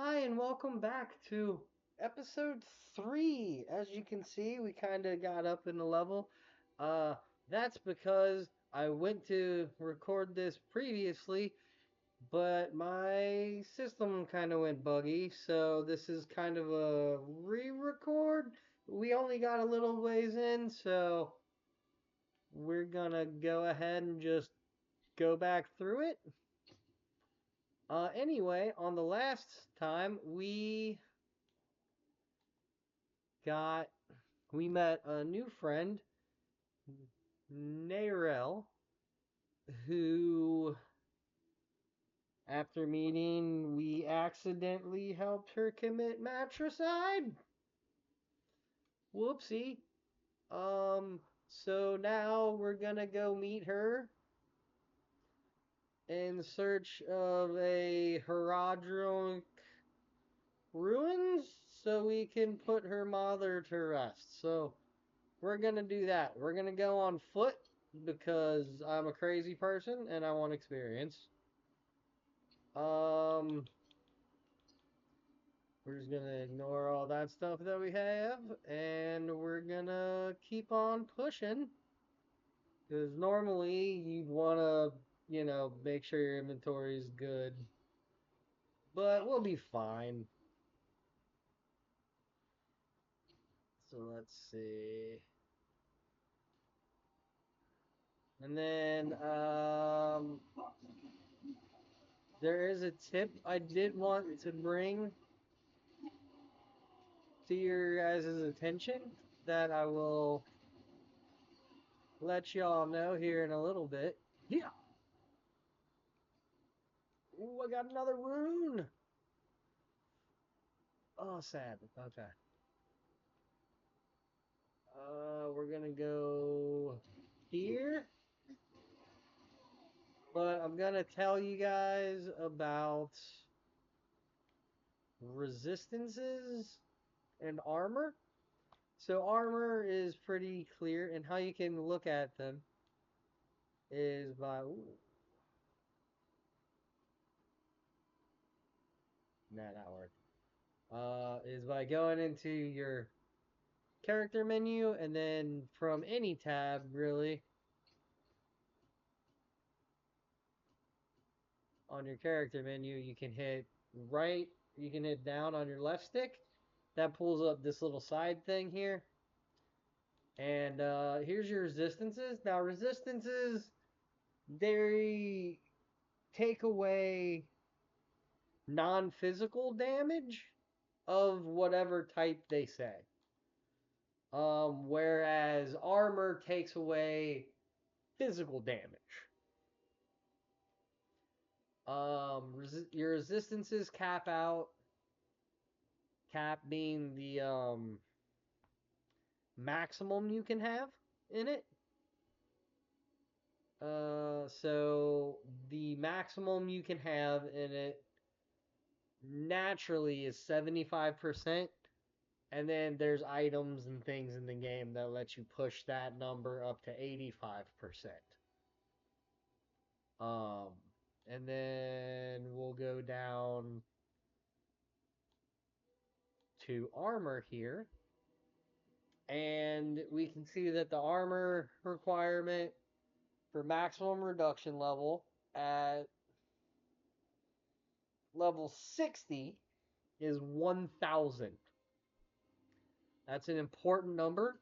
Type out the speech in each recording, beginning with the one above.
Hi, and welcome back to episode 3. As you can see, we kind of got up in the level. Uh, that's because I went to record this previously, but my system kind of went buggy, so this is kind of a re-record. We only got a little ways in, so we're gonna go ahead and just go back through it. Anyway, on the last time, got we met a new friend, Narel, who, after meeting, we accidentally helped her commit matricide. Whoopsie. So now we're gonna go meet her in search of a Herodric ruins so we can put her mother to rest. So we're gonna do that. We're gonna go on foot because I'm a crazy person and I want experience. Um, we're just gonna ignore all that stuff that we have, and we're gonna keep on pushing. Because normally you'd wanna, make sure your inventory is good, but we'll be fine. So let's see. And then there is a tip I did want to bring to your guys' attention that I will let y'all know here in a little bit. Yeah. Ooh, I got another rune. Oh, sad. Okay. We're gonna go here, but I'm gonna tell you guys about resistances and armor. So armor is pretty clear, and how you can look at them is by nah, not work. Is by going into your character menu, and then from any tab really on your character menu, you can hit right, you can hit down on your left stick. That pulls up this little side thing here. And here's your resistances. Now, resistances, they take away non physical damage of whatever type they say. Whereas armor takes away physical damage. Your resistances cap out, cap being the maximum you can have in it. So the maximum you can have in it naturally is 75%. And then there's items and things in the game that let you push that number up to 85%. Um, and then we'll go down to armor here. And we can see that the armor requirement for maximum reduction level at level 60 is 1,000. That's an important number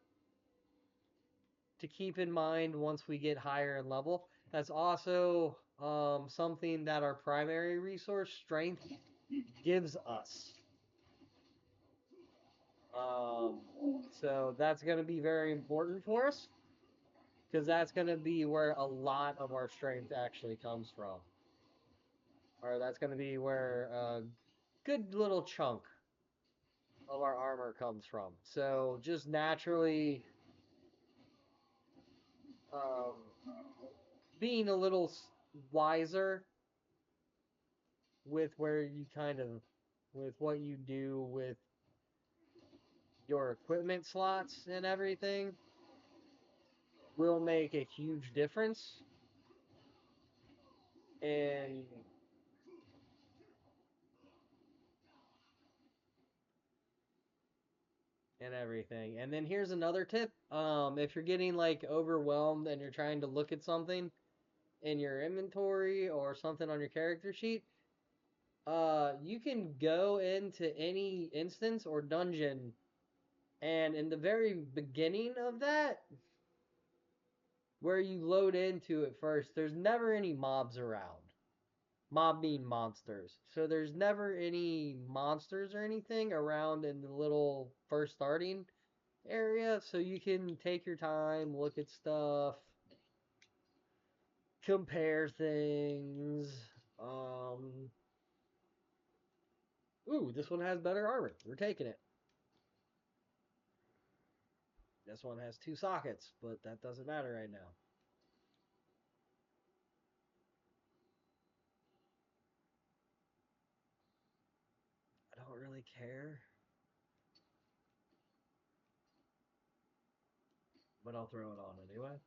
to keep in mind once we get higher in level. That's also something that our primary resource, strength, gives us. Um, so that's going to be very important for us because that's going to be where a lot of our strength actually comes from. Or that's going to be where a good little chunk of our armor comes from. So just naturally um, being a little wiser with where you kind of, with what you do with your equipment slots and everything will make a huge difference in and everything. And then here's another tip. If you're getting like overwhelmed and you're trying to look at something in your inventory or something on your character sheet, you can go into any instance or dungeon, and in the very beginning of that, where you load into it first, there's never any mobs around. Mob being monsters. So there's never any monsters or anything around in the little first starting area. So you can take your time, look at stuff, compare things. Um, Ooh, this one has better armor. We're taking it. This one has 2 sockets, but that doesn't matter right now. I don't really care, but I'll throw it on anyway.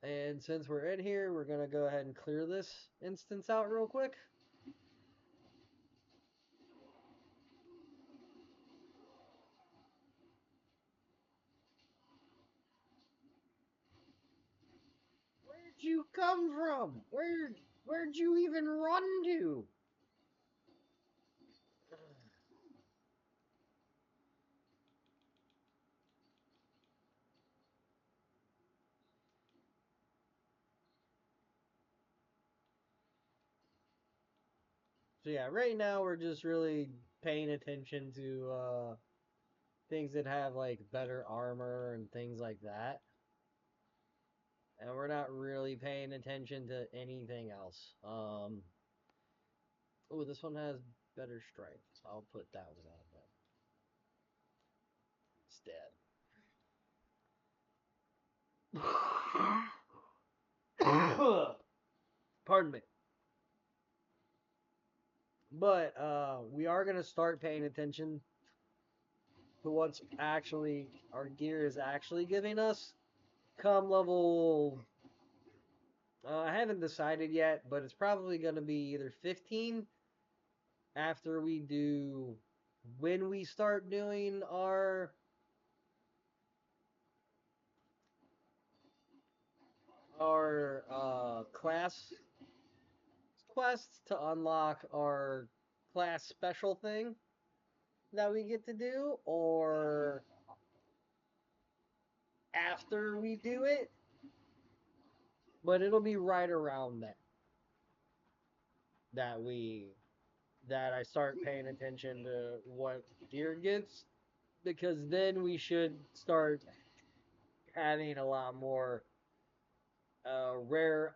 And since we're in here, we're going to go ahead and clear this instance out real quick. Where'd you come from? Where'd you even run to? So yeah, right now we're just really paying attention to things that have like better armor and things like that. And we're not really paying attention to anything else. Oh, this one has better strength. I'll put that one on then. It's dead. Pardon me. But we are gonna start paying attention to what's actually our gear is actually giving us. Come level, I haven't decided yet, but it's probably gonna be either 15 after we do when we start doing our class quests to unlock our class special thing that we get to do, or after we do it, but it'll be right around that that I start paying attention to what gear gets, because then we should start having a lot more rare.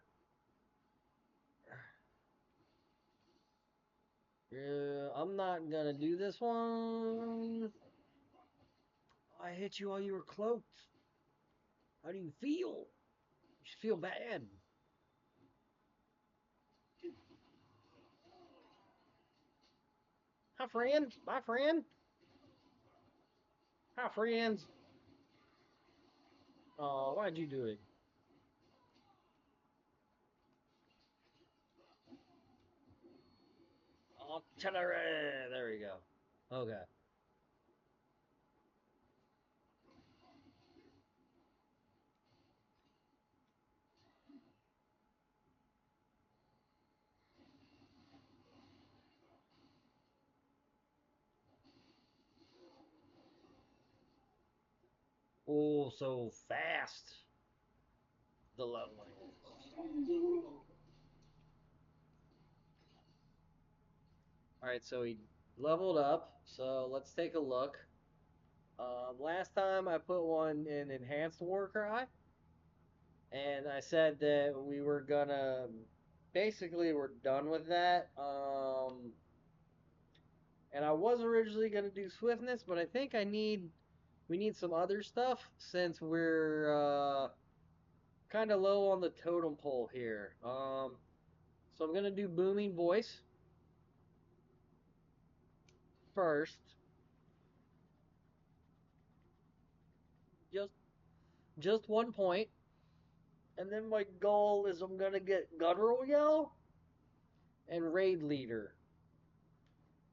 I'm not gonna do this one. I hit you while you were cloaked. How do you feel? You should feel bad. Hi, friend. My friend. Hi, friends. Oh, why'd you do it? Artillery. There we go. Okay. Oh, so fast. The leveling. All right, so he leveled up. So let's take a look. Last time I put one in Enhanced Warcry, and I said that we were gonna basically we're done with that. And I was originally gonna do Swiftness, but I think we need some other stuff since we're kind of low on the totem pole here. So I'm gonna do Booming Voice first. Just just 1 point. And then my goal is I'm gonna get Gun Royale and Raid Leader.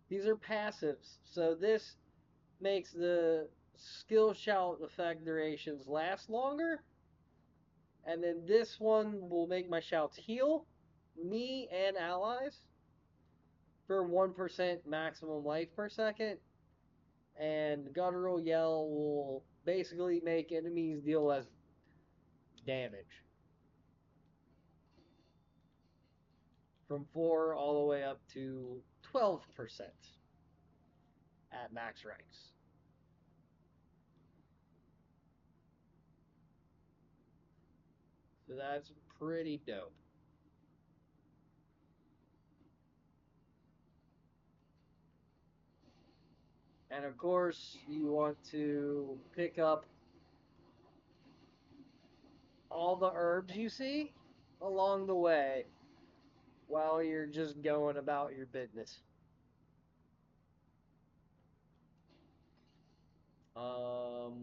These are passives. So this makes the skill shout effect durations last longer. And then this one will make my shouts heal me and allies for 1% maximum life per second. And Guttural Yell will basically make enemies deal less damage. From 4 all the way up to 12% at max ranks. So that's pretty dope. And of course, you want to pick up all the herbs you see along the way while you're just going about your business.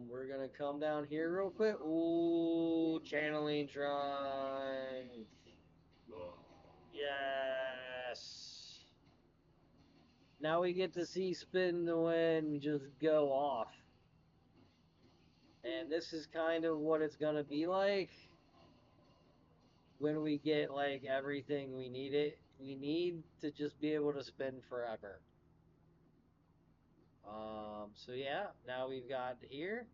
We're gonna come down here real quick. Ooh, channeling shrine. Yes. Now we get to see Spin the Wind just go off. And this is kind of what it's gonna be like when we get like everything we need to just be able to spin forever. So yeah, now we've got here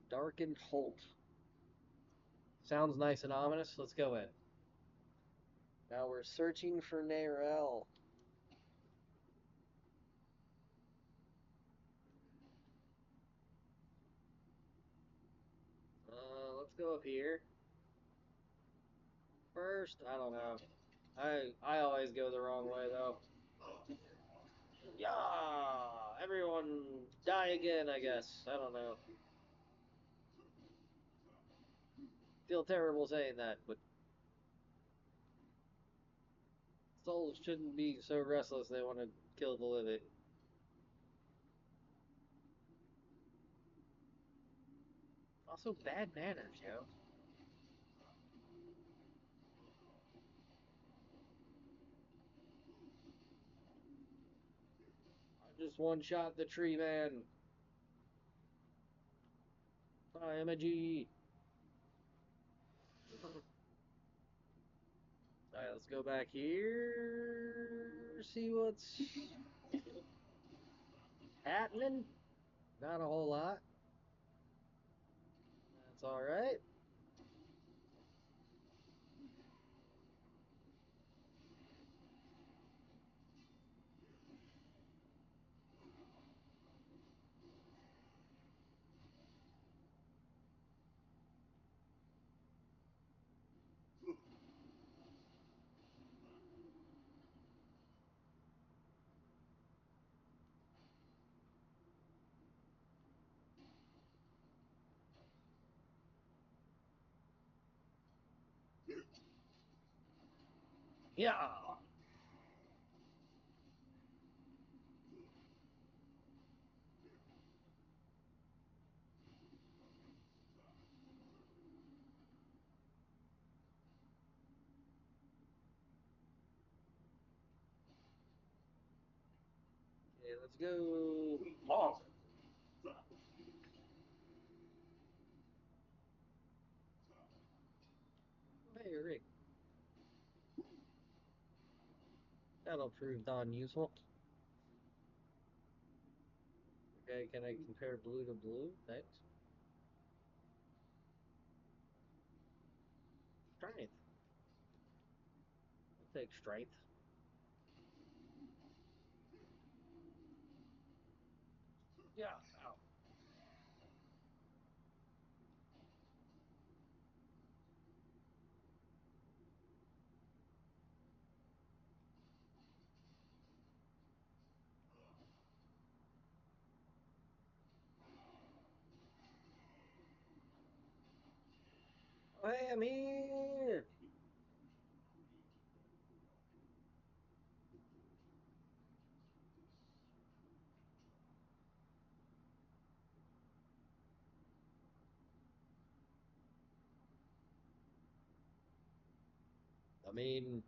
Darkened Holt. Sounds nice and ominous. Let's go in. Now we're searching for Narelle. Let's go up here. First, I don't know. I always go the wrong way though. Yeah, everyone die again, I guess. I don't know. Feel terrible saying that, but souls shouldn't be so restless they want to kill the living. Also, bad manners, yo. I just one shot the tree man. I am a G. Alright, let's go back here. See what's happening. Not a whole lot. That's alright. Yeah. Okay, let's go. Bonk. Hey, Rick. That'll prove non-useful. Okay, can I compare blue to blue? Thanks. Strength. I'll take strength. Yeah. Ow. Oh, hey, I'm here. I mean,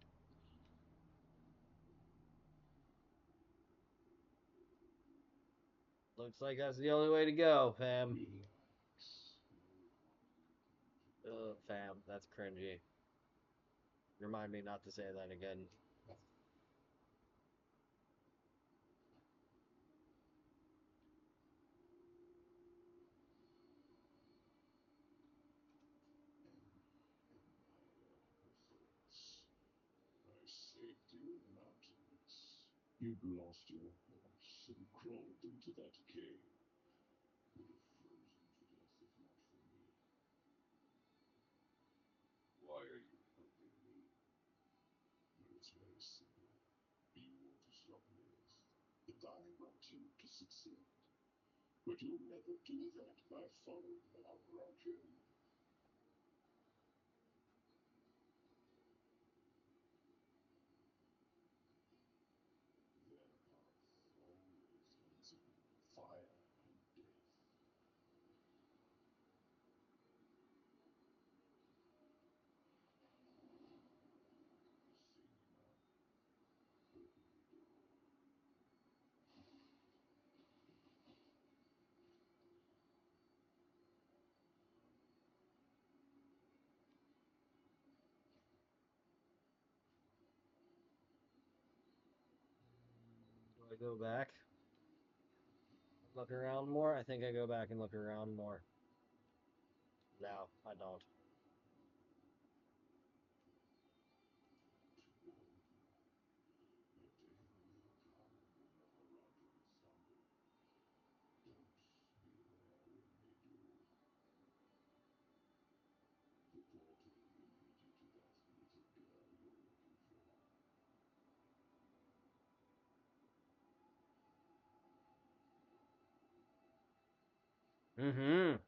Looks like that's the only way to go, fam. Ugh, fam, that's cringy. Remind me not to say that again. I saved you in the mountains. You'd lost your horse and crawled into that cave. Would have frozen to death if not for me. Why are you helping me? Well, it's very simple. You want to stop Lilith, and I want you to succeed. But you'll never do that by following our logic. Their path always ends in fire and death. See me now. Open the door. Do I go back? Look around more? I think I go back and look around more. No, I don't. Mm-hmm.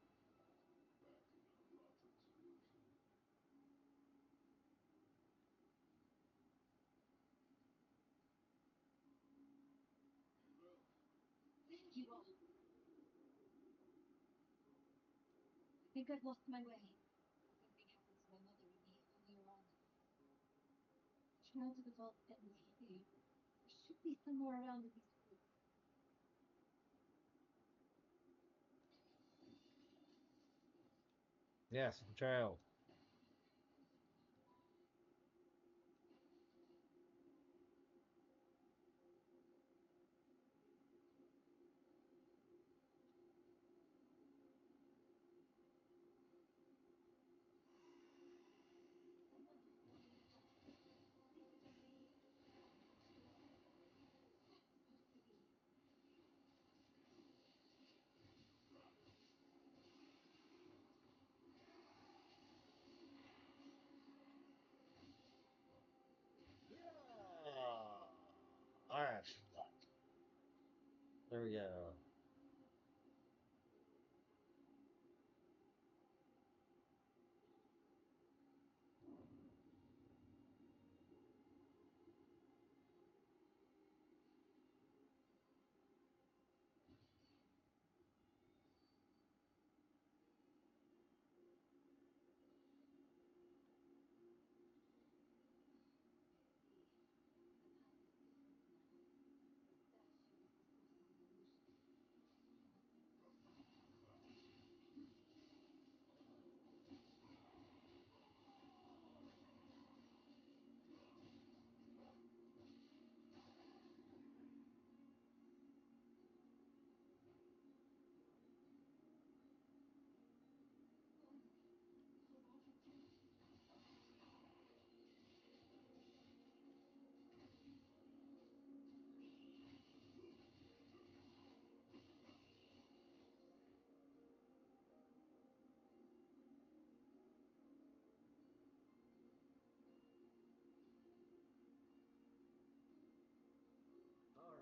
Thank you all. I think I've lost my way. Something happened to my mother and me earlier on. Child of the vault detonate. There should be somewhere around in these woods. Yes, trail. Yeah. All right. There we go.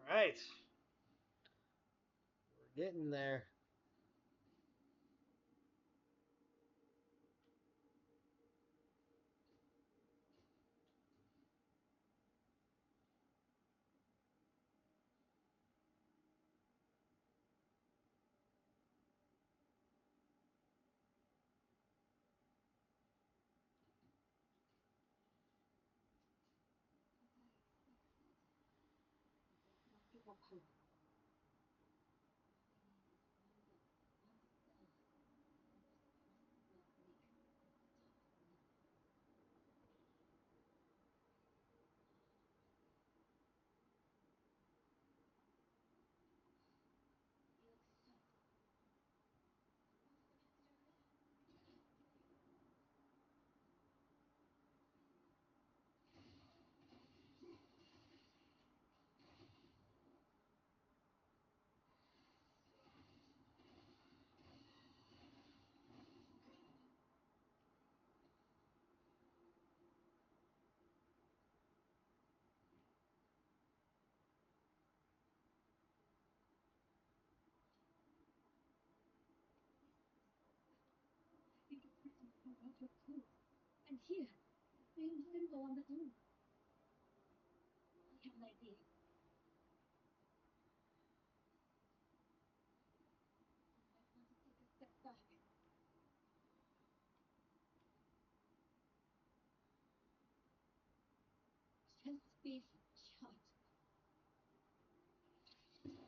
All right. We're getting there. Not give up hope. Here, the same symbol on the door. I have an idea. You might want to take a step back. Just be shut. Wait for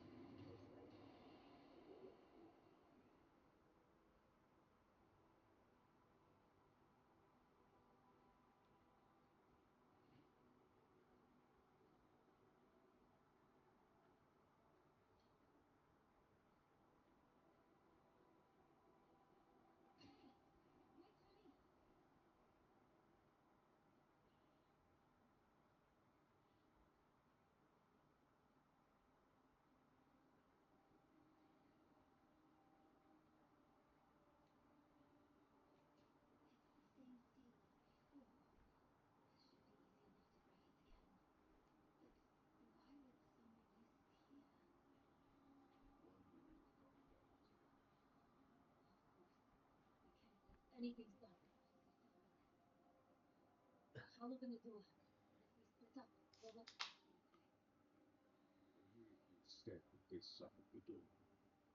me. It's the same seal as before. This should be easy enough to break it again. But why would someone use it here? Wondering about that. Of course. We can't let anything stop us this time. I'll open the door. And if we split up, we'll... Okay, You stay on this side of the door.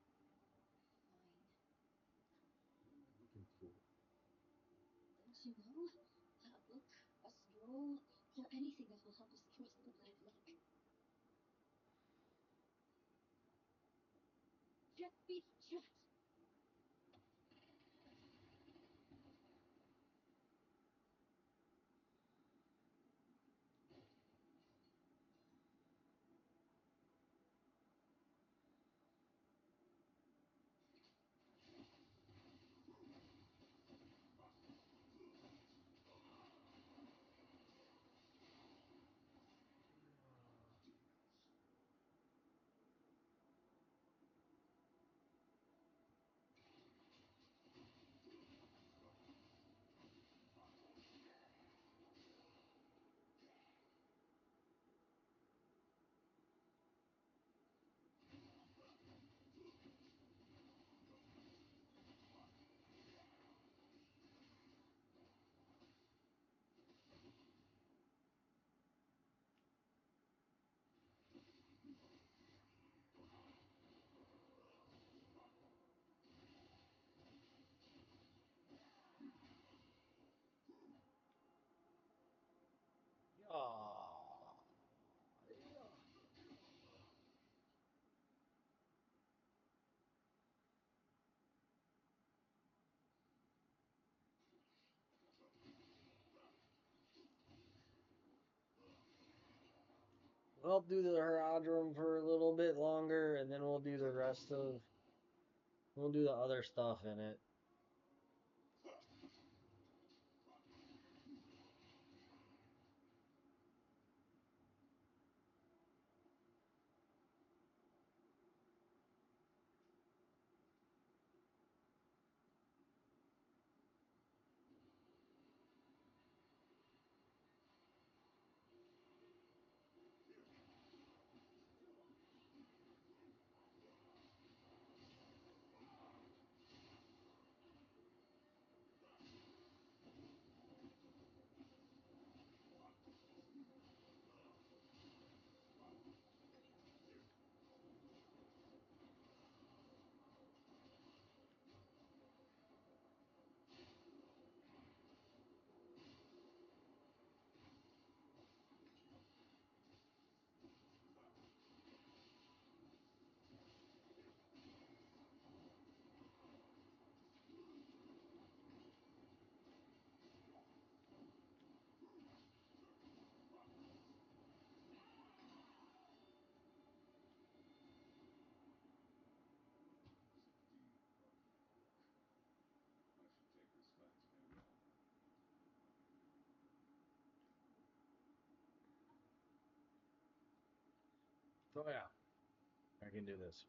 fine. What are you looking for? Don't you know? A book, a scroll, or anything that will help us cross the Black Lake. Just be shut! Yeah. We'll do the Herodrum for a little bit longer, and then we'll do the rest of. We'll do the other stuff in it. I should take this back to him. So yeah, I can do this.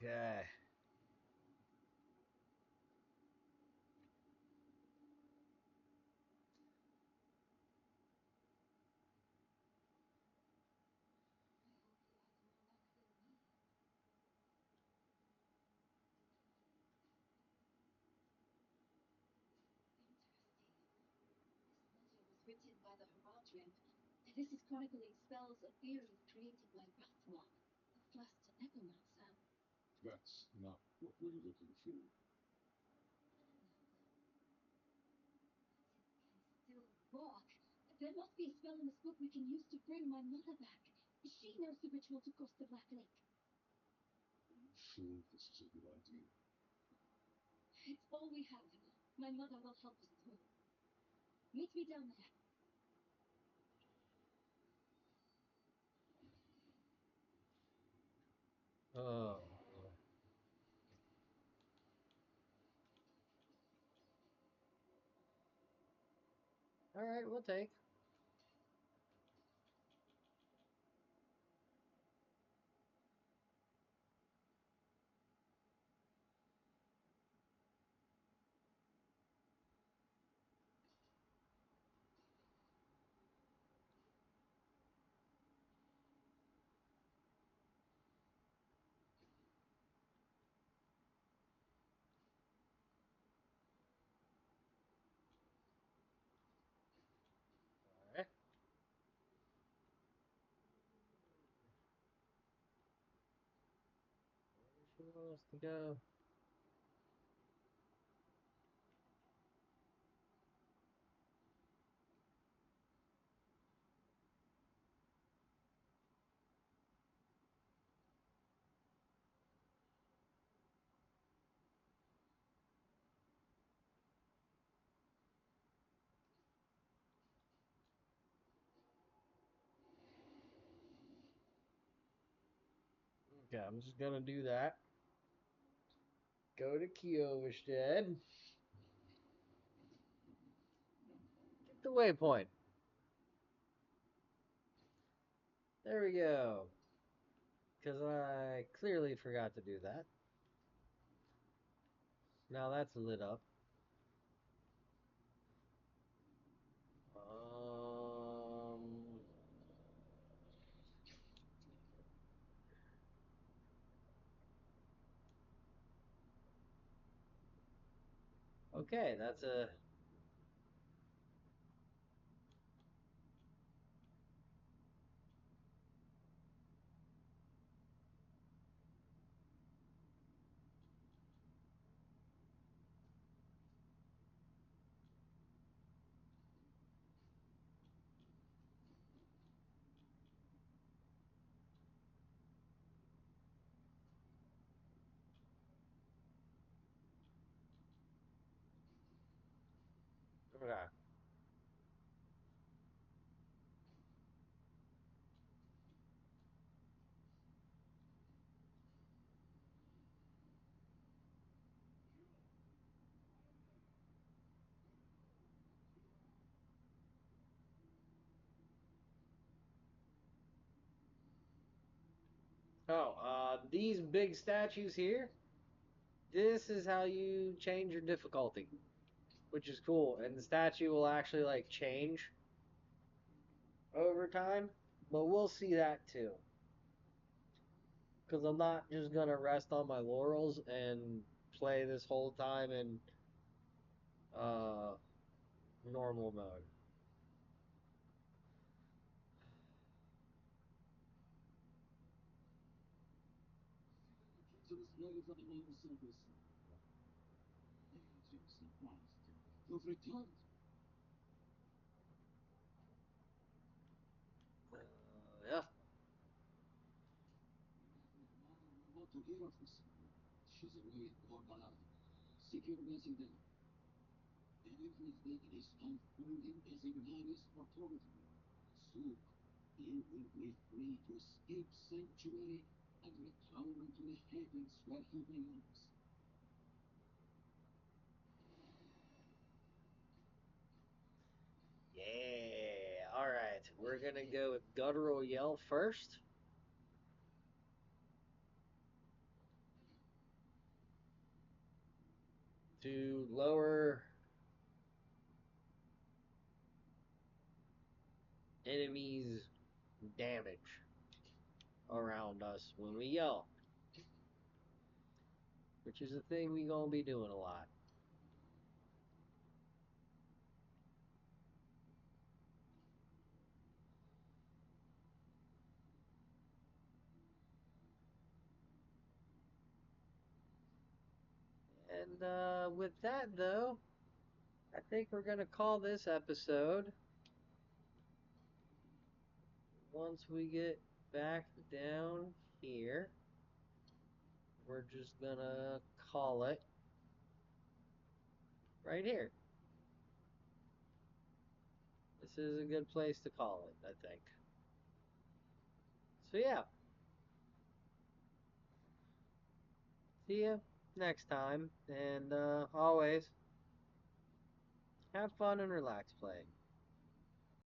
Okay. I hope you had more luck than me. written by the Haradrim. This is chronicling spells and theories created by Rathwok, the first necromancer. That's not what we're looking for. Still walk. There must be a spell in this book we can use to bring my mother back. She knows the ritual to cross the Black Lake. Are you sure this is a good idea? It's all we have. My mother will help us through. Meet me down there. Oh. All right, we'll take. All right. Where she wants to go. Okay, I'm just gonna do that. Go to Kiovstead. Get the waypoint. There we go. Because I clearly forgot to do that. Now that's lit up. Um. Okay, that's a. Okay. Oh, these big statues here. This is how you change your difficulty, which is cool. And the statue will actually like change over time, but we'll see that too. Because I'm not just gonna rest on my laurels and play this whole time in uh, normal mode. You've returned. Yeah. Mother will want to hear of this. She's away in Corvallis. Seek your blessing there. Everything is unfolding as Ignatius foretold. Soon, you will be free to escape sanctuary and return to the heavens where he belongs. Yeah. All right. We're gonna go with guttural yell first to lower enemies' damage around us when we yell, which is a thing we gonna be doing a lot. And with that, though, I think we're going to call this episode. Once we get back down here, we're just going to call it right here. This is a good place to call it, I think. So, yeah. See you next time. And always, have fun and relax playing.